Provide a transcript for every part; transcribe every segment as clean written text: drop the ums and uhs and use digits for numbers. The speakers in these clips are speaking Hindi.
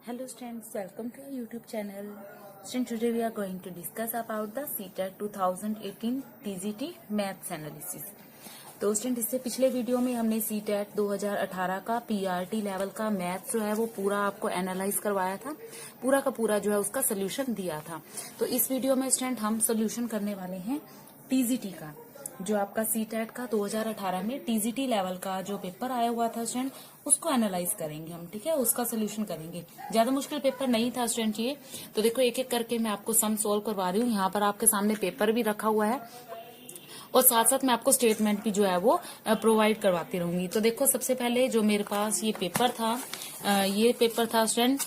Hello students, welcome to our YouTube channel. Students, today we are going to discuss about the CTET 2018 TGT Maths Analysis. तो स्टूडेंट इससे पिछले वीडियो में हमने CTET 2018 का PRT लेवल का मैथ्स जो है वो पूरा आपको एनालाइज करवाया था, पूरा का पूरा जो है उसका सोल्यूशन दिया था। तो इस वीडियो में स्टूडेंट हम सोल्यूशन करने वाले हैं TGT का, जो आपका CTET का 2018 में TGT लेवल का जो पेपर आया हुआ था स्टूडेंट, उसको एनालाइज करेंगे हम, ठीक है, उसका सोल्यूशन करेंगे। ज्यादा मुश्किल पेपर नहीं था स्टूडेंट ये। तो देखो एक एक करके मैं आपको सम सोल्व करवा रही हूँ। यहाँ पर आपके सामने पेपर भी रखा हुआ है और साथ साथ मैं आपको स्टेटमेंट भी जो है वो प्रोवाइड करवाती रहूंगी। तो देखो सबसे पहले जो मेरे पास ये पेपर था, ये पेपर था स्टूडेंट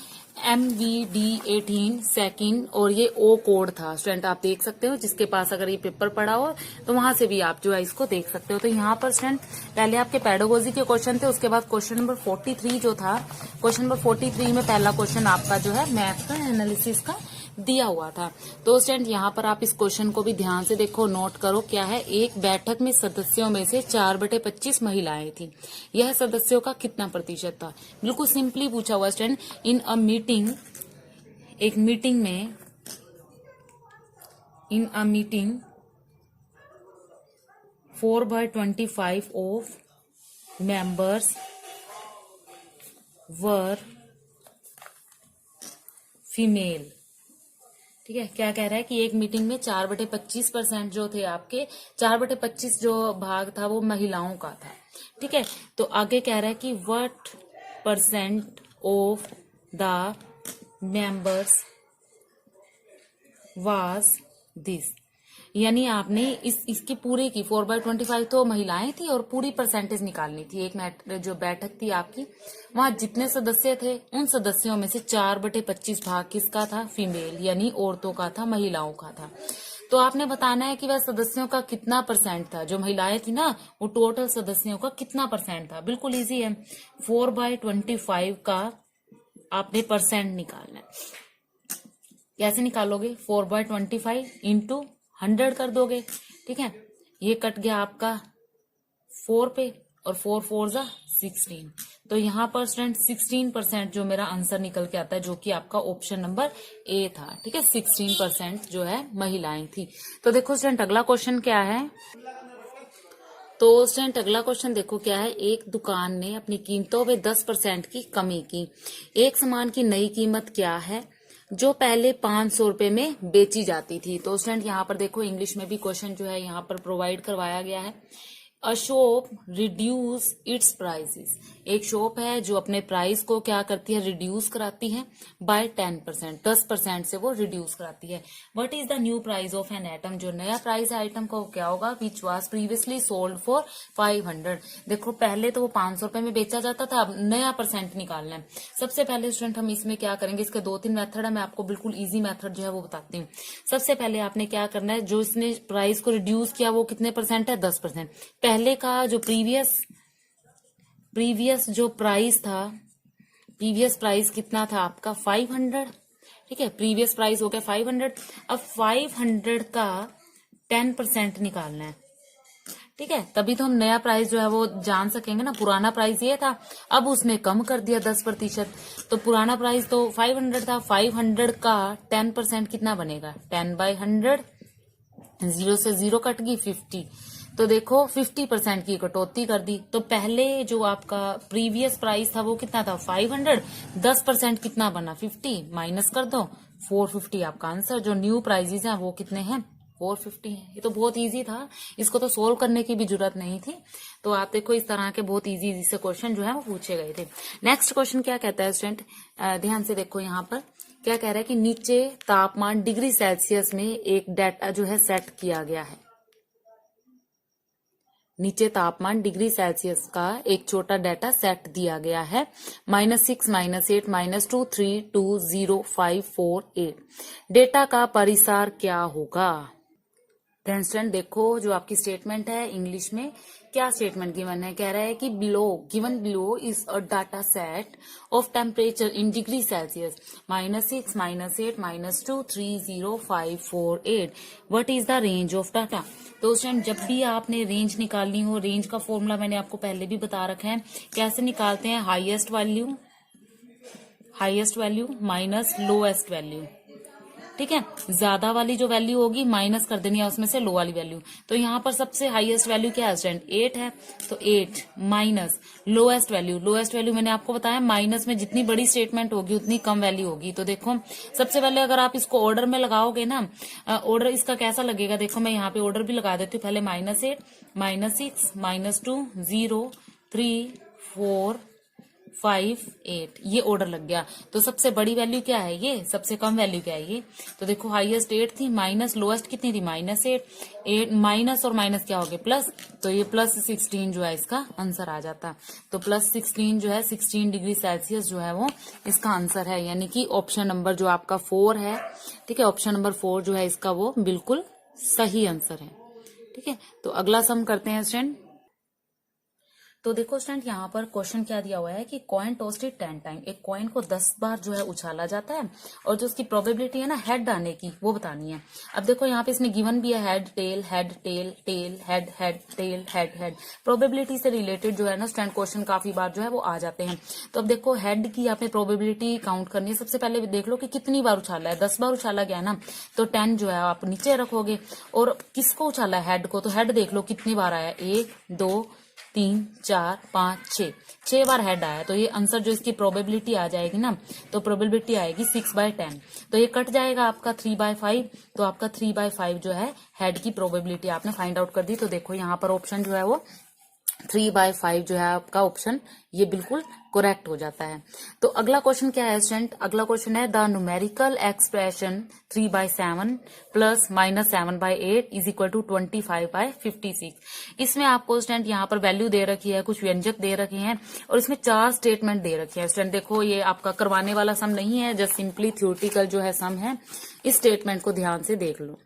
MVD18 सेकंड और ये O कोड था स्टूडेंट। आप देख सकते हो, जिसके पास अगर ये पेपर पड़ा हो तो वहां से भी आप जो है इसको देख सकते हो। तो यहाँ पर स्टूडेंट पहले आपके पेडागोजी के क्वेश्चन थे, उसके बाद क्वेश्चन नंबर 43 जो था, क्वेश्चन नंबर 43 में पहला क्वेश्चन आपका जो है मैथ का एनालिसिस का दिया हुआ था। तो स्टूडेंट यहाँ पर आप इस क्वेश्चन को भी ध्यान से देखो, नोट करो क्या है। एक बैठक में सदस्यों में से 4/25 महिलाएं थी, यह सदस्यों का कितना प्रतिशत था। बिल्कुल सिंपली पूछा हुआ स्टूडेंट। इन अ मीटिंग, एक मीटिंग में, in a meeting 4/25 of members were female. ठीक है, क्या कह रहा है कि एक मीटिंग में 4/25% जो थे आपके, 4/25 जो भाग था वो महिलाओं का था। ठीक है, तो आगे कह रहा है कि what percent of the members was this. यानी आपने इसकी पूरे की 4/25 तो महिलाएं थी और पूरी परसेंटेज निकालनी थी। एक जो बैठक थी आपकी, वहां जितने सदस्य थे उन सदस्यों में से 4/25 भाग किसका था, फीमेल, यानी औरतों का था, महिलाओं का था। तो आपने बताना है कि वह सदस्यों का कितना परसेंट था। जो महिलाएं थी ना, वो टोटल सदस्यों का कितना परसेंट था। बिल्कुल इजी है, 4/25 का आपने परसेंट निकालना है। कैसे निकालोगे, 4/25 इंटू 100 कर दोगे। ठीक है, ये कट गया आपका 4 पे और 4 4 जा 16। तो यहाँ पर स्टूडेंट 16% जो मेरा आंसर निकल के आता है, जो कि आपका ऑप्शन नंबर ए था। ठीक है, 16% जो है महिलाएं थी। तो देखो स्टूडेंट अगला क्वेश्चन क्या है। तो स्टूडेंट अगला क्वेश्चन देखो क्या है। एक दुकान ने अपनी कीमतों में 10% की कमी की। एक सामान की नई कीमत क्या है जो पहले 500 रुपए में बेची जाती थी। तो स्टूडेंट यहाँ पर देखो इंग्लिश में भी क्वेश्चन जो है यहाँ पर प्रोवाइड करवाया गया है। अ शॉप रिड्यूस इट्स प्राइसेस। एक शॉप है जो अपने प्राइस को क्या करती है, रिड्यूस कराती है बाय 10%, 10% से वो रिड्यूस कराती है। What is the new price of an item. जो नया प्राइस है आइटम का वो क्या होगा, which was previously sold for 500। देखो पहले तो वो 500 रुपए में बेचा जाता था, अब नया परसेंट निकालना है। सबसे पहले स्टूडेंट हम इसमें क्या करेंगे, इसके 2-3 मेथड है, मैं आपको बिल्कुल इजी मेथड जो है वो बताती हूँ। सबसे पहले आपने क्या करना है, जो इसने प्राइस को रिड्यूस किया वो कितने परसेंट है, 10%। पहले का जो प्रीवियस जो प्राइस था, प्रीवियस प्राइस कितना था आपका 500। ठीक है, प्रीवियस प्राइस हो गया 500। अब 500 का 10% निकालना है। ठीक है, तभी तो हम नया प्राइस जो है वो जान सकेंगे ना। पुराना प्राइस ये था, अब उसने कम कर दिया 10%। तो पुराना प्राइस तो 500 था, 500 का 10% कितना बनेगा, 10/100, 0 से 0 कट गई 50। तो देखो 50% की कटौती कर दी। तो पहले जो आपका प्रीवियस प्राइस था वो कितना था, 500, 10% कितना बना, 50, माइनस कर दो 450 आपका आंसर। जो न्यू प्राइजेस हैं वो कितने हैं, 450 है। ये तो बहुत इजी था, इसको तो सोल्व करने की भी जरूरत नहीं थी। तो आप देखो इस तरह के बहुत इजी से क्वेश्चन जो है वो पूछे गए थे। नेक्स्ट क्वेश्चन क्या कहता है स्टूडेंट, ध्यान से देखो। यहाँ पर क्या कह रहा है कि नीचे तापमान डिग्री सेल्सियस में एक डाटा जो है सेट किया गया है। नीचे तापमान डिग्री सेल्सियस का एक छोटा डाटा सेट दिया गया है, -6, -8, -2, 3, 2, 0, 5, 4, 8। डेटा का परिसार क्या होगा। ध्यान स्टूडेंट देखो, जो आपकी स्टेटमेंट है इंग्लिश में क्या स्टेटमेंट गिवन है, कह रहा है कि given below is a data set of temperature in degree Celsius -6, -8, -2, 3, 0, 5, 4, 8। What is the range of data. तो उस टाइम जब भी आपने रेंज निकालनी हो, रेंज का फॉर्मूला मैंने आपको पहले भी बता रखा है। कैसे निकालते हैं, highest value minus lowest value, ठीक है। ज्यादा वाली जो वैल्यू होगी माइनस कर देनी है उसमें से लो वाली वैल्यू। तो यहाँ पर सबसे हाईएस्ट वैल्यू क्या है स्टूडेंट, 8 है, तो 8 minus lowest value, lowest value मैंने आपको बताया माइनस में जितनी बड़ी स्टेटमेंट होगी उतनी कम वैल्यू होगी। तो देखो सबसे पहले अगर आप इसको ऑर्डर में लगाओगे ना, ऑर्डर इसका कैसा लगेगा, देखो मैं यहाँ पे ऑर्डर भी लगा देती हूँ। पहले -8 -6 -2 0 3 4 5 8, ये ऑर्डर लग गया। तो सबसे बड़ी वैल्यू क्या है ये, सबसे कम वैल्यू क्या है ये। तो देखो हाईएस्ट 8 थी, माइनस लोएस्ट कितनी थी -8, 8 माइनस और माइनस क्या हो गया प्लस, तो ये +16 जो है इसका आंसर आ जाता। तो +16 जो है 16 डिग्री सेल्सियस जो है वो इसका आंसर है, यानी कि ऑप्शन नंबर जो आपका 4 है, ठीक है, ऑप्शन नंबर 4 जो है इसका वो बिल्कुल सही आंसर है, ठीक है। तो अगला सम करते हैं स्टूडेंट। तो देखो स्टूडेंट यहाँ पर क्वेश्चन क्या दिया हुआ है कि कॉइन टॉस्टेड 10 टाइम, एक कॉइन को 10 बार जो है उछाला जाता है और जो उसकी प्रोबेबिलिटी है ना हेड आने की वो बतानी है। अब देखो यहाँ पे इसने गिवन भी है head tail head tail tail head head tail head head, probability से रिलेटेड जो है ना स्टूडेंट क्वेश्चन काफी बार जो है वो आ जाते हैं। तो अब देखो हेड की आपने प्रोबेबिलिटी काउंट करनी है। सबसे पहले देख लो कि कितनी बार उछाला है, 10 बार उछाला गया ना, तो 10 जो है आप नीचे रखोगे। और किसको उछाला है, हेड को, तो हेड देख लो कितनी बार आया, 1 2 3 4 5 6 बार हेड आया। तो ये आंसर जो इसकी प्रोबेबिलिटी आ जाएगी ना, तो प्रोबेबिलिटी आएगी 6/10। तो ये कट जाएगा आपका 3/5, तो आपका 3/5 जो है हेड की प्रोबेबिलिटी आपने फाइंड आउट कर दी। तो देखो यहाँ पर ऑप्शन जो है वो 3/5 जो है आपका ऑप्शन ये बिल्कुल करेक्ट हो जाता है। तो अगला क्वेश्चन क्या है स्टूडेंट, अगला क्वेश्चन है the numerical expression 3/7 plus -7/8 is equal to 25/56। इसमें आपको स्टूडेंट यहाँ पर वैल्यू दे रखी है, कुछ व्यंजक दे रखे हैं और इसमें 4 स्टेटमेंट दे रखे हैं। स्टूडेंट देखो ये आपका करवाने वाला सम नहीं है, जस्ट सिंपली थ्योरेटिकल जो है सम है। इस स्टेटमेंट को ध्यान से देख लो।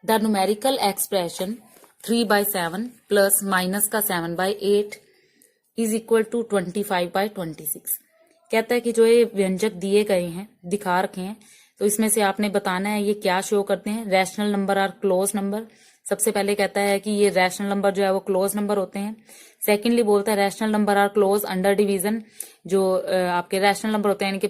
The numerical expression 3/7 plus minus का 7/8 is equal to 25/26। कहता है कि जो ये व्यंजक दिए गए हैं, दिखा रखे हैं, तो इसमें से आपने बताना है ये क्या शो करते हैं, रैशनल नंबर और क्लोज नंबर। सबसे पहले कहता है कि ये रैशनल नंबर जो है वो क्लोज नंबर होते हैं। सेकेंडली बोलता है rational number are close under division, जो आपके रैशनल नंबर होते हैं यानी कि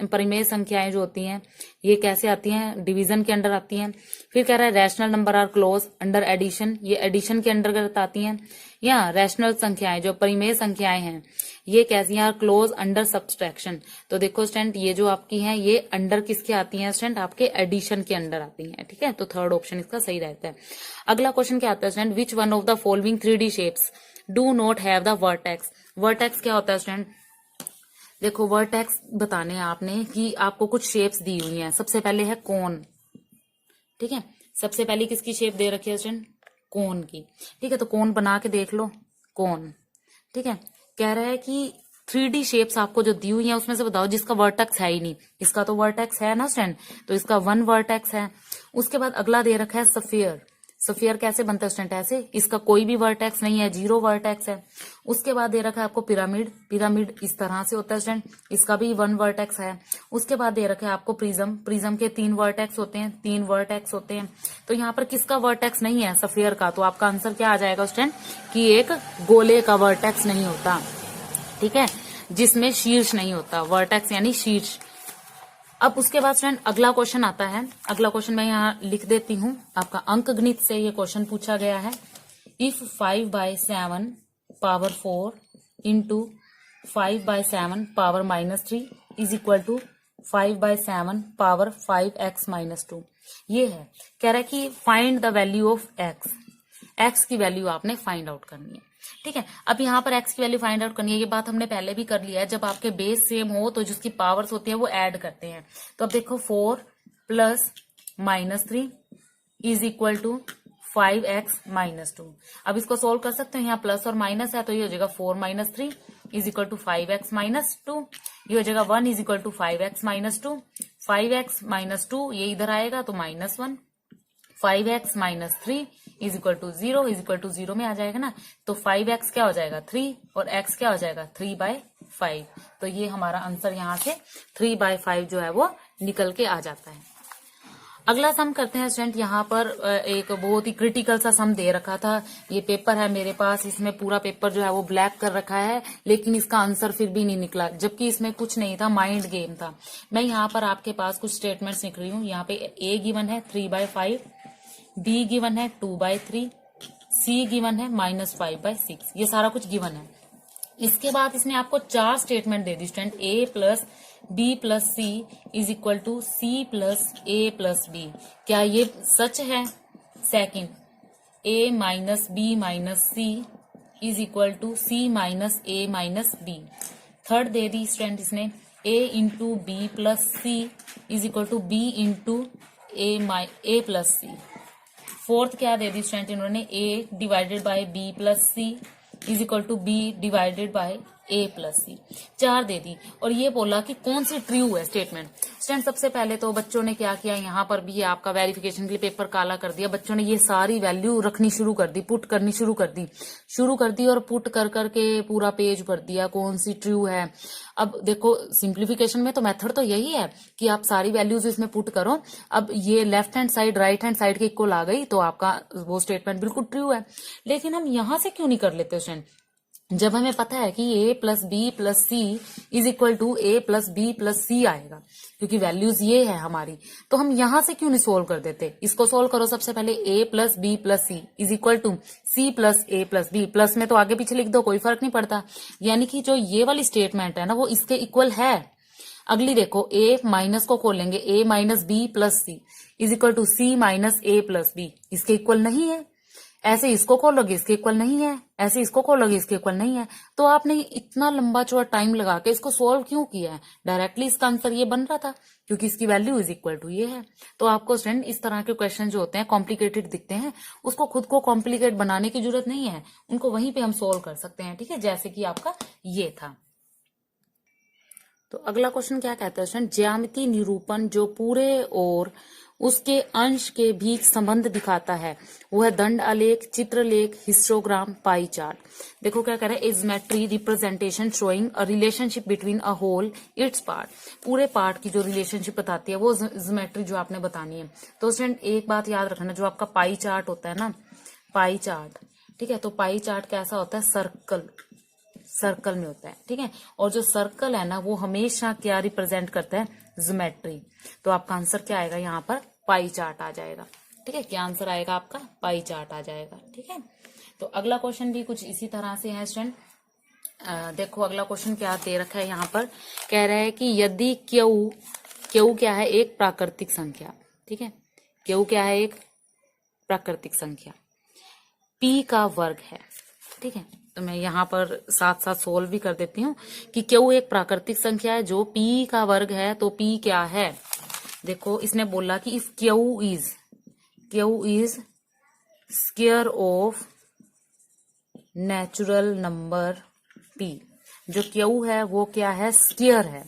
परिमेय संख्याएं जो होती हैं ये कैसे आती हैं, डिवीजन के अंडर आती हैं। फिर कह रहा है rational number are close under addition, ये एडिशन के अंतर्गत आती हैं। या रैशनल संख्याएं जो परिमेय संख्याएं हैं ये कैसी हैं, क्लोज अंडर सब्सट्रैक्शन। तो देखो स्टूडेंट ये जो आपकी हैं ये अंडर किसके आती हैं स्टूडेंट, आपके एडिशन के अंडर आती हैं, ठीक है। तो थर्ड ऑप्शन इसका सही रहता है। अगला क्वेश्चन क्या आता है student, which one of the following 3D shapes do not have the vertex. Vertex क्या होता है स्टूडेंट, देखो वर्टेक्स बताने हैं आपने कि आपको कुछ शेप्स दी हुई हैं। सबसे पहले है कोन, ठीक है, सबसे पहले किसकी शेप दे रखी है स्टूडेंट, कोन की, ठीक है। तो कोन बना के देख लो, कोन, ठीक है। कह रहा है कि 3D शेप्स आपको जो दी हुई है उसमें से बताओ जिसका वर्टेक्स है ही नहीं। इसका तो वर्टेक्स है ना स्टूडेंट, तो इसका 1 वर्टेक्स है। उसके बाद अगला दे रखा है सफियर। सफियर कैसे बनता है स्टूडेंट, ऐसे, इसका कोई भी वर्टेक्स नहीं है, 0 वर्टेक्स है। उसके बाद दे रखा है आपको पिरामिड, पिरामिड इस तरह से होता है स्टूडेंट, इसका भी 1 वर्टेक्स है। उसके बाद दे रखा है आपको प्रिज्म, प्रिज्म के 3 वर्टेक्स होते हैं, 3 वर्टेक्स होते हैं। तो यहाँ पर किसका वर्टेक्स नहीं है, सफियर का। तो आपका आंसर क्या आ जाएगा स्टूडेंट कि एक गोले का वर्टेक्स नहीं होता, ठीक है, जिसमें शीर्ष नहीं होता, वर्टेक्स यानी शीर्ष। अब उसके बाद स्टूडेंट अगला क्वेश्चन आता है, अगला क्वेश्चन मैं यहाँ लिख देती हूँ, आपका अंक गणित से ये क्वेश्चन पूछा गया है। If 5/7 power 4 into 5/7 power -3 is equal to 5/7 power 5x - 2। ये है, कह रहा है कि find the value of x, x की वैल्यू आपने फाइंड आउट करनी है, ठीक है। अब यहाँ पर x की वैल्यू फाइंड आउट करनी है, ये बात हमने पहले भी कर लिया है। जब आपके बेस सेम हो तो जिसकी पावर्स होती है वो ऐड करते हैं। तो अब देखो 4 + -3 इज इक्वल टू 5x - 2। अब इसको सोल्व कर सकते हैं, यहाँ प्लस और माइनस है तो ये हो जाएगा 4 - 3 इज इक्वल टू 5x - 2। ये हो जाएगा 1 is equal to 5x - 2। 5x - 2 ये इधर आएगा तो -1। 5x - 3 is equal to 0, is equal to 0 में आ जाएगा ना। तो 5x क्या हो जाएगा 3 और x क्या हो जाएगा 3/5। तो ये हमारा आंसर यहाँ से 3/5 जो है वो निकल के आ जाता है। अगला सम करते हैं स्टूडेंट। यहाँ पर एक बहुत ही क्रिटिकल सा सम दे रखा था। ये पेपर है मेरे पास, इसमें पूरा पेपर जो है वो ब्लैक कर रखा है, लेकिन इसका आंसर फिर भी नहीं निकला, जबकि इसमें कुछ नहीं था, माइंड गेम था। मैं यहाँ पर आपके पास कुछ स्टेटमेंट्स लिख रही हूँ। यहाँ पे ए गिवन है 3/5, बी गिवन है 2/3, सी गिवन है -5/6। ये सारा कुछ गिवन है। इसके बाद इसने आपको 4 स्टेटमेंट दे दी student. A plus B plus C is equal to C plus A plus B. क्या ये सच है? Second, A minus B minus C is equal to C minus A minus B. Third दे दी स्टूडेंट इसने, A into B plus C is equal to B into A plus C. Fourth क्या दे दी स्टूडेंट इन्होंने, A divided by B plus C is equal to B divided by A plus C. 4 दे दी और ये बोला कि कौन सी ट्रू है स्टेटमेंट। स्टूडेंट सबसे पहले तो बच्चों ने क्या किया, यहाँ पर भी आपका वेरिफिकेशन के लिए पेपर काला कर दिया। बच्चों ने ये सारी वैल्यू रखनी शुरू कर दी, पुट करनी शुरू कर दी और पुट कर करके पूरा पेज भर दिया कौन सी ट्रू है। अब देखो सिंप्लीफिकेशन में तो मेथड तो यही है कि आप सारी वैल्यूज इसमें पुट करो। अब ये left hand side right hand side के इक्वल आ गई तो आपका वो स्टेटमेंट बिल्कुल ट्रू है। लेकिन हम यहां से क्यों नहीं कर लेते स्टूडेंट, जब हमें पता है कि A plus B plus C is equal to A plus B plus C आएगा, क्योंकि वैल्यूज ये है हमारी, तो हम यहां से क्यों नहीं सोल्व कर देते। इसको सोल्व करो सबसे पहले, A plus B plus C is equal to C plus A plus B. Plus में तो आगे पीछे लिख दो, कोई फर्क नहीं पड़ता। यानी कि जो ये वाली स्टेटमेंट है ना वो इसके इक्वल है। अगली देखो, ए माइनस को खोलेंगे, A minus B plus C is equal to C minus A plus B, इसके इक्वल नहीं है। ऐसे इसको खोलोगे इसके इक्वल नहीं है, ऐसे इसको खोलोगे इसके इक्वल नहीं है। तो आपने इतना लंबा चौड़ा टाइम लगा के इसको सोल्व क्यों किया है? डायरेक्टली इसका आंसर ये बन रहा था क्योंकि इसकी वैल्यू इज इक्वल टू ये है। तो आपको स्टूडेंट इस तरह के क्वेश्चन जो होते हैं कॉम्प्लिकेटेड दिखते हैं, उसको खुद को कॉम्प्लिकेट बनाने की जरूरत नहीं है, उनको वहीं पे हम सोल्व कर सकते हैं। ठीक है, जैसे कि आपका ये था। तो अगला क्वेश्चन क्या कहता है स्टूडेंट, ज्यामिति निरूपण जो पूरे और उसके अंश के बीच संबंध दिखाता है वह दंड आलेख, चित्रलेख, हिस्टोग्राम, पाई चार्ट। देखो क्या कह रहा है, geometry representation showing a relationship between a whole its part. पूरे पार्ट की जो रिलेशनशिप बताती है वो ज्योमेट्री जो आपने बतानी है। तो स्टूडेंट एक बात याद रखना, जो आपका पाई चार्ट होता है ना, पाई चार्ट, ठीक है, तो पाई चार्ट कैसा होता है, सर्कल में होता है। ठीक है, और जो सर्कल है ना वो हमेशा क्या रिप्रेजेंट करता है, ज्योमेट्री। तो आपका आंसर क्या आएगा, यहाँ पर पाई चार्ट आ जाएगा। ठीक है, क्या आंसर आएगा आपका, पाई चार्ट आ जाएगा। ठीक है, तो अगला क्वेश्चन भी कुछ इसी तरह से है स्टूडेंट। देखो अगला क्वेश्चन क्या दे रखा है यहाँ पर, कह रहा है कि यदि क्यू क्या है, एक प्राकृतिक संख्या। ठीक है, क्यू क्या है, एक प्राकृतिक संख्या, पी का वर्ग है। ठीक है, तो मैं यहाँ पर साथ साथ सोल्व भी कर देती हूँ कि क्यू एक प्राकृतिक संख्या है जो पी का वर्ग है। तो पी क्या है, देखो इसने बोला कि if Q is square of natural number P. जो क्यू है वो क्या है, स्क्वायर है,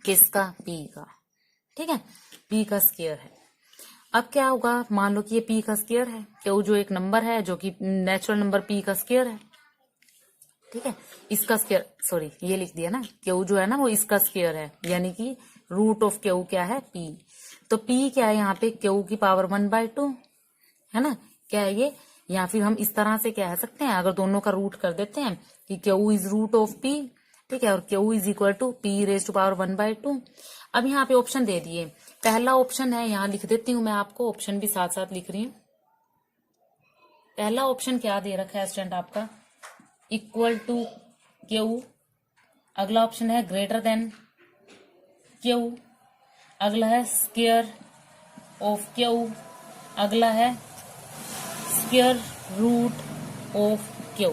किसका, पी का। ठीक है, पी का स्क्वायर है। अब क्या होगा, मान लो कि ये पी का स्क्वायर है, क्यू जो एक नंबर है जो कि नेचुरल नंबर पी का स्क्वायर है। ठीक है, इसका स्क्वायर, सॉरी ये लिख दिया ना, क्यू जो है ना वो इसका स्क्वायर है, यानी कि रूट ऑफ क्यू क्या है, पी। तो पी क्या है यहाँ पे, क्यू की पावर 1/2 है ना, क्या है ये। या फिर हम इस तरह से कह सकते हैं, अगर दोनों का रूट कर देते हैं कि Q is root of P. ठीक है, और Q is equal to P raise to power 1/2। अब यहाँ पे ऑप्शन दे दिए, पहला ऑप्शन है, यहाँ लिख देती हूँ मैं आपको, ऑप्शन भी साथ साथ लिख रही हूँ। पहला ऑप्शन क्या दे रखा है स्टूडेंट आपका, इक्वल टू क्यू। अगला ऑप्शन है ग्रेटर देन क्यू। अगला है स्क्वायर ऑफ क्यू। अगला है स्क्वायर रूट ऑफ क्यू।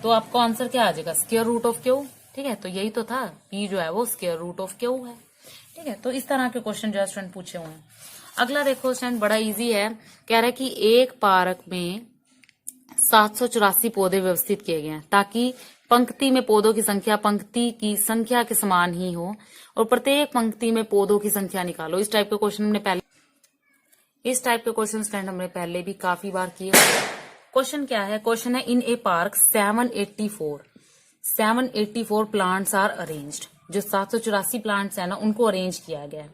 तो आपको आंसर क्या आ जाएगा, स्क्वायर रूट ऑफ क्यू। ठीक है, तो यही तो था, पी जो है वो स्क्वायर रूट ऑफ क्यू है। ठीक है, तो इस तरह के क्वेश्चन जो है स्टूडेंट पूछे हुए हैं। अगला देखो स्टूडेंट, बड़ा इजी है, कह रहा है कि एक पार्क में 784 पौधे व्यवस्थित किए गए हैं ताकि पंक्ति में पौधों की संख्या पंक्ति की संख्या के समान ही हो और प्रत्येक पंक्ति में पौधों की संख्या निकालो। इस टाइप के क्वेश्चन हमने पहले भी काफी बार किए। क्वेश्चन क्या है, क्वेश्चन है इन ए पार्क 784 प्लांट्स आर अरेंज्ड। जो 784 प्लांट्स है ना उनको अरेंज किया गया है।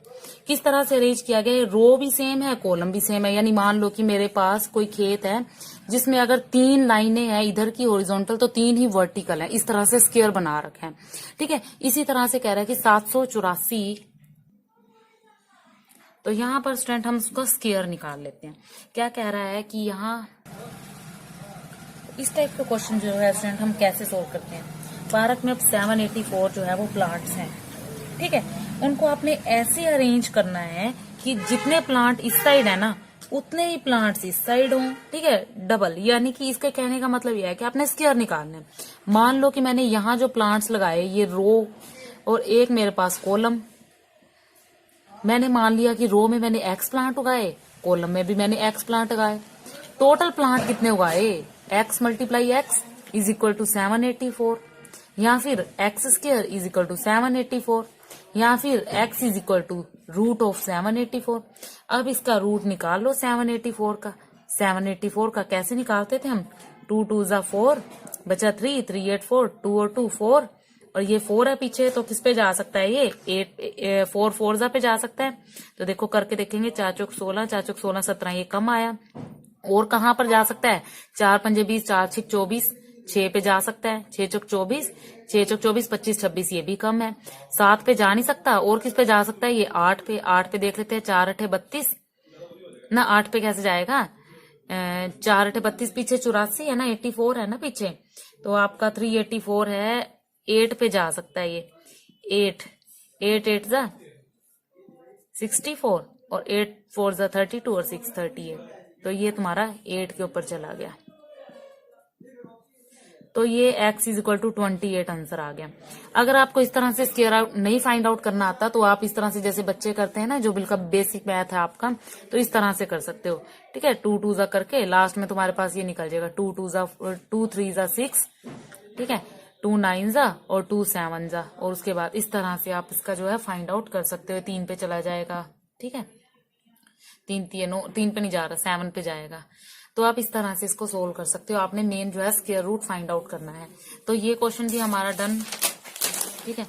किस तरह से अरेंज किया गया है? रो भी सेम है, कॉलम भी सेम है। यानी मान लो कि मेरे पास कोई खेत है जिसमें अगर 3 लाइनें हैं इधर की हॉरिजॉन्टल तो 3 ही वर्टिकल है, इस तरह से स्क्वायर बना रखे हैं। ठीक है, इसी तरह से कह रहा है कि 784, तो यहां पर स्टूडेंट हम उसका स्क्वायर निकाल लेते हैं। क्या कह रहा है कि यहाँ इस टाइप का क्वेश्चन जो है स्टूडेंट हम कैसे सोल्व करते हैं। पार्क में अब 784 जो है वो प्लांट्स हैं। ठीक है, उनको आपने ऐसे अरेंज करना है कि जितने प्लांट इस साइड है ना उतने ही प्लांट्स इस साइड हों। ठीक है, डबल, यानी कि इसके कहने का मतलब यह है कि आपने स्क्वायर निकालना है। मान लो कि मैंने यहाँ जो प्लांट्स लगाए ये रो और एक मेरे पास कॉलम, मैंने मान लिया कि रो में मैंने एक्स प्लांट उगाए, कॉलम में भी मैंने एक्स प्लांट उगाए। टोटल प्लांट कितने उगाए? X multiply X is equal to 784, या फिर X square is equal to 784, या फिर X is equal to root of 784। अब इसका रूट निकाल लो 784 का। 784 का कैसे निकालते थे हम? 2 2 जा 4, बचा 3, 3 8 4, 2 और 2 4, और ये 4 है पीछे तो किस पे जा सकता है? ये 8 4 4 जा पे जा सकता है। तो देखो करके देखेंगे, 4 चौक 16, 4 चौक 16 17, ये कम आया। और कहाँ पर जा सकता है? 4 पंजे 20, 4 6 24, 6 पे जा सकता है। 6 चौक 24, 6 चौक 24 25 26, ये भी कम है। 7 पे जा नहीं सकता। और किस पे जा सकता है? ये 8 पे। 8 पे देख लेते हैं, 4 8 32 ना, 8 पे कैसे जाएगा? 4 8 32, पीछे 84 है ना, 84 है ना पीछे, तो आपका 384 है, 8 पे जा सकता है ये। 8 8 8 जा 64 और 8 4 जा 32 और 6 30 है, तो ये तुम्हारा 8 के ऊपर चला गया। तो ये x is equal to 28 answer आ गया। अगर आपको इस तरह से स्क्वायर आउट नहीं फाइंड आउट करना आता तो आप इस तरह से जैसे बच्चे करते हैं ना, जो बिल्कुल बेसिक मैथ है आपका, तो इस तरह से कर सकते हो। ठीक है, 2 2 जा करके लास्ट में तुम्हारे पास ये निकल जाएगा 2 2 जा 2 3 जा 6, ठीक है, 2 9 जा और 2 7 जा, और उसके बाद इस तरह से आप इसका जो है फाइंड आउट कर सकते हो। 3 पे चला जाएगा। ठीक है, 3 पे नहीं जा रहा, 7 पे जाएगा। तो आप इस तरह से इसको सोल्व कर सकते हो। आपने मेन जो है स्क्वायर रूट फाइंड आउट करना है। तो ये क्वेश्चन भी हमारा डन। ठीक है,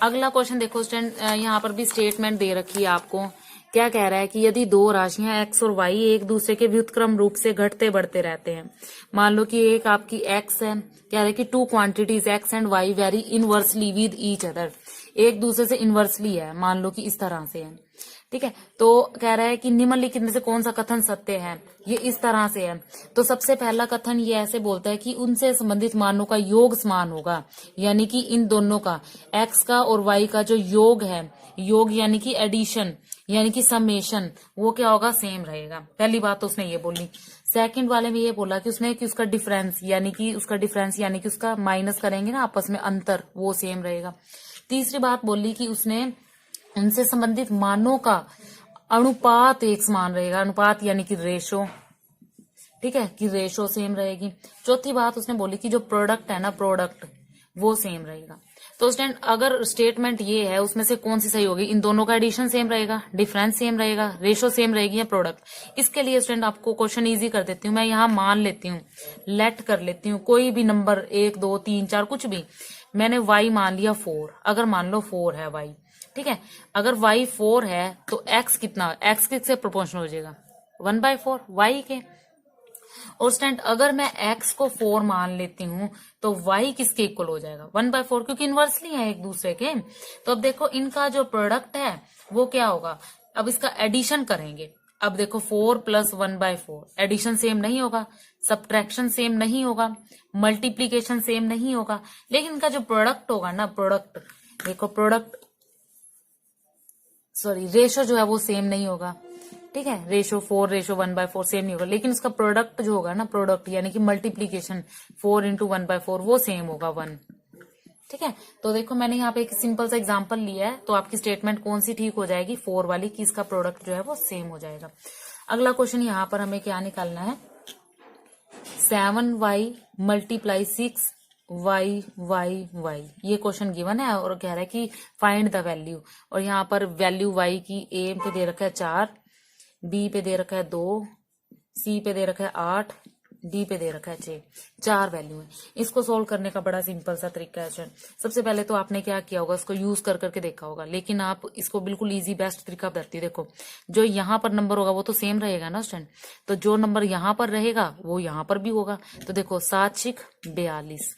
अगला क्वेश्चन देखो स्टूडेंट, यहाँ पर भी स्टेटमेंट दे रखी है आपको। क्या कह रहा है कि यदि दो राशियां एक्स और वाई एक दूसरे के व्युत्क्रम रूप से घटते बढ़ते रहते हैं। मान लो कि एक आपकी एक्स है, कह रहा है कि 2 quantities X and Y vary inversely with each other, एक दूसरे से इनवर्सली है, मान लो कि इस तरह से है। ठीक है, तो कह रहा है कि निम्नलिखित में से कौन सा कथन सत्य है? ये इस तरह से है। तो सबसे पहला कथन ये ऐसे बोलता है कि उनसे संबंधित मानों का योग समान होगा, यानी कि इन दोनों का, एक्स का और वाई का जो योग है, योग यानी कि एडिशन यानी कि समेशन, वो क्या होगा? सेम रहेगा। पहली बात तो उसने ये बोली। सेकंड वाले में ये बोला कि उसने कि उसका डिफरेंस यानी कि उसका माइनस करेंगे ना आपस में अंतर, वो सेम रहेगा। तीसरी बात बोली कि उसने उनसे संबंधित मानों का अनुपात एक समान रहेगा, अनुपात यानी कि रेशो। ठीक है, कि रेशो सेम रहेगी। चौथी बात उसने बोली कि जो प्रोडक्ट है ना, प्रोडक्ट वो सेम रहेगा। तो स्टूडेंट अगर स्टेटमेंट ये है उसमें से कौन सी सही होगी? इन दोनों का एडिशन सेम रहेगा, डिफरेंस सेम रहेगा, रेशो सेम रहेगी, या प्रोडक्ट। इसके लिए स्टूडेंट आपको क्वेश्चन इजी कर देती हूँ मैं। यहाँ मान लेती हूँ, लेट कर लेती हूँ कोई भी नंबर, 1 2 3 4 कुछ भी। मैंने y मान लिया 4, अगर मान लो 4 है y। ठीक है, अगर y 4 है तो x कितना, x किससे प्रोपोर्शनल हो जाएगा? 1/4 y के। और स्टूडेंट अगर मैं x को 4 मान लेती हूँ तो y किसके इक्वल हो जाएगा? 1/4, क्योंकि इनवर्सली है एक दूसरे के। तो अब देखो इनका जो प्रोडक्ट है वो क्या होगा? अब इसका एडिशन करेंगे। अब देखो 4 + 1/4, एडिशन सेम नहीं होगा, सब्ट्रैक्शन सेम नहीं होगा, मल्टीप्लीकेशन सेम नहीं होगा, लेकिन इनका जो प्रोडक्ट होगा ना, प्रोडक्ट देखो, रेशो जो है वो सेम नहीं होगा। ठीक है, रेशो 4:1/4 सेम नहीं होगा, लेकिन उसका प्रोडक्ट जो होगा ना, प्रोडक्ट यानी कि मल्टीप्लीकेशन 4 × 1/4 वो सेम होगा 1। ठीक है, तो देखो मैंने यहाँ पे एक सिंपल सा एग्जांपल लिया है, तो आपकी स्टेटमेंट कौन सी ठीक हो जाएगी? 4 वाली, कि इसका प्रोडक्ट जो है वो सेम हो जाएगा। अगला क्वेश्चन यहाँ पर हमें क्या निकालना है? 7y × 6y, ये क्वेश्चन गिवन है और कह रहा है कि फाइंड द वैल्यू। और यहाँ पर वैल्यू y की a पे दे रखा है 4, b पे दे रखा है 2, c पे दे रखा है 8, डी पे दे रखा है 6, 4 वैल्यू है। इसको सोल्व करने का बड़ा सिंपल सा तरीका है स्टूडेंट। सबसे पहले तो आपने क्या किया होगा, इसको यूज कर करके देखा होगा, लेकिन आप इसको बिल्कुल इजी बेस्ट तरीका बताती है। देखो जो यहाँ पर नंबर होगा वो तो सेम रहेगा ना स्टूडेंट, तो जो नंबर यहाँ पर रहेगा वो यहाँ पर भी होगा। तो देखो 7×6 = 42।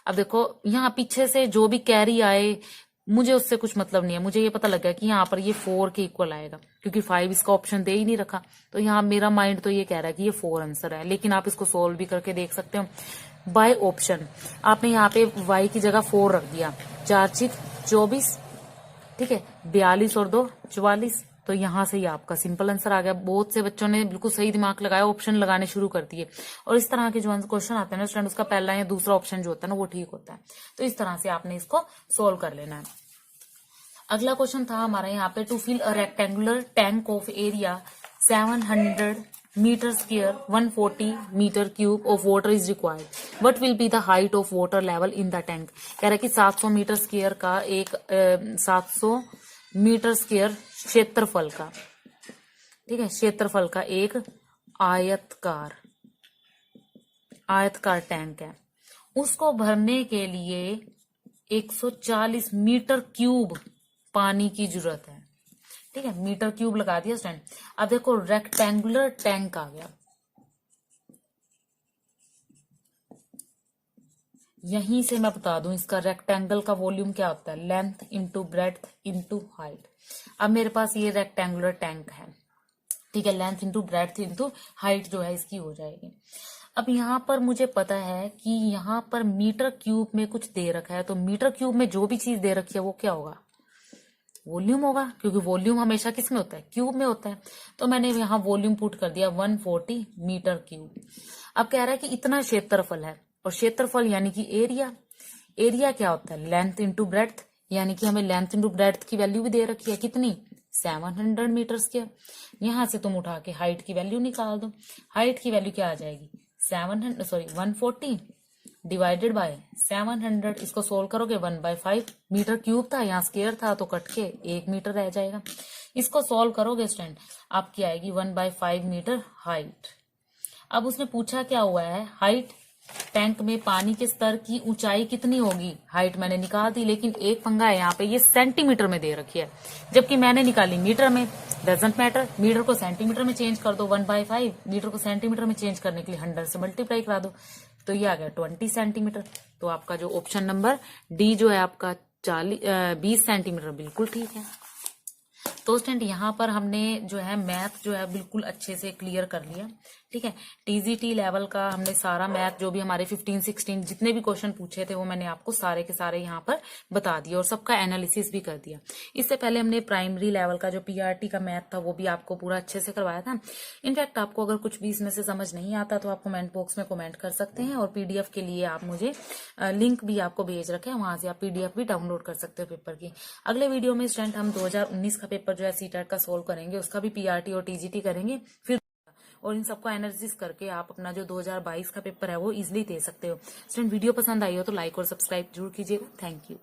अब देखो यहाँ पीछे से जो भी कैरी आए मुझे उससे कुछ मतलब नहीं है, मुझे ये पता लग गया कि यहाँ पर ये 4 के इक्वल आएगा, क्योंकि 5 इसका ऑप्शन दे ही नहीं रखा। तो यहाँ मेरा माइंड तो ये कह रहा है कि ये 4 आंसर है, लेकिन आप इसको सोल्व भी करके देख सकते हो बाय ऑप्शन। आपने यहाँ पे y की जगह 4 रख दिया, 4×6 = 24, ठीक है, 42 और 2 = 44। तो यहाँ से ही आपका सिंपल आंसर आ गया। बहुत से बच्चों ने बिल्कुल सही दिमाग लगाया, ऑप्शन लगाने शुरू कर दिए। और इस तरह के जो क्वेश्चन आते हैं ना स्टूडेंट, उसका पहला या दूसरा ऑप्शन जो होता है ना वो ठीक होता है। तो इस तरह से आपने इसको सोल्व कर लेना है। अगला क्वेश्चन था हमारा यहाँ पे, to fill a rectangular tank of area 700 metre square 140 metre cube of water is required, what will be the height of water level in the tank. कह रहा है कि 700 मीटर स्क्वायर का 700 मीटर स्क्वायर क्षेत्रफल का, ठीक है, क्षेत्रफल का एक आयतकार टैंक है, उसको भरने के लिए 140 मीटर क्यूब पानी की जरूरत है। ठीक है, मीटर क्यूब लगा दिया स्टैंड। अब देखो रेक्टेंगुलर टैंक आ गया, यहीं से मैं बता दूं इसका रेक्टेंगल का वॉल्यूम क्या होता है, length into breadth into height. अब मेरे पास ये रेक्टेंगुलर टैंक है, ठीक है, length into breadth into height जो है इसकी हो जाएगी। अब यहाँ पर मुझे पता है कि यहाँ पर मीटर क्यूब में कुछ दे रखा है, तो मीटर क्यूब में जो भी चीज दे रखी है वो क्या होगा, वॉल्यूम होगा, क्योंकि वॉल्यूम हमेशा किस में होता है, क्यूब में होता है। तो मैंने यहाँ वॉल्यूम पुट कर दिया 140 मीटर क्यूब। अब कह रहा है कि इतना क्षेत्रफल है, और क्षेत्रफल यानी कि एरिया क्या होता है, लेंथ इंटू ब्रेड्थ, यानी कि हमें लेंथ इंटू ब्रेड्थ की वैल्यू भी दे रखी है, कितनी, 700 मीटर स्क्वायर। यहां से तुम उठा के हाइट की वैल्यू निकाल दो। हाइट की वैल्यू क्या आ जाएगी, 140 डिवाइडेड बाय 700। इसको सोल्व करोगे 1/5, मीटर क्यूब था यहाँ स्क्वायर था तो कट के 1 मीटर रह जाएगा। इसको सोल्व करोगे स्टूडेंट आपकी आएगी 1/5 मीटर हाइट। अब उसने पूछा क्या हुआ है, हाइट, टैंक में पानी के स्तर की ऊंचाई कितनी होगी, हाइट मैंने निकाल दी, लेकिन एक पंगा है यहाँ पे, ये सेंटीमीटर में दे रखी है, जबकि मैंने निकाली मीटर में। डजंट मैटर, मीटर को सेंटीमीटर में चेंज कर दो, 1/5 मीटर को सेंटीमीटर में चेंज करने के लिए 100 से मल्टीप्लाई करा दो, तो ये आ गया 20 सेंटीमीटर। तो आपका जो ऑप्शन नंबर डी जो है आपका 20 सेंटीमीटर बिल्कुल ठीक है। तो स्टूडेंट यहाँ पर हमने जो है मैथ जो है बिल्कुल अच्छे से क्लियर कर लिया, ठीक है। टीजीटी लेवल का हमने सारा मैथ जो भी हमारे 15, 16 जितने भी क्वेश्चन पूछे थे वो मैंने आपको सारे के सारे यहाँ पर बता दिए और सबका एनालिसिस भी कर दिया। इससे पहले हमने प्राइमरी लेवल का जो पीआरटी का मैथ था वो भी आपको पूरा अच्छे से करवाया था। इनफैक्ट आपको अगर कुछ भी इसमें से समझ नहीं आता तो आप कमेंट बॉक्स में कमेंट कर सकते हैं, और पीडीएफ के लिए आप मुझे लिंक भी आपको भेज रखे हैं, वहां से आप पीडीएफ भी डाउनलोड कर सकते हो पेपर की। अगले वीडियो में स्टूडेंट हम 2019 का पेपर जो है सीटेट का सोल्व करेंगे, उसका भी पीआरटी और टीजीटी करेंगे, फिर और इन सबको एनालिसिस करके आप अपना जो 2022 का पेपर है वो इजिली दे सकते हो। स्टूडेंट वीडियो पसंद आई हो तो लाइक और सब्सक्राइब जरूर कीजिएगा। Thank you.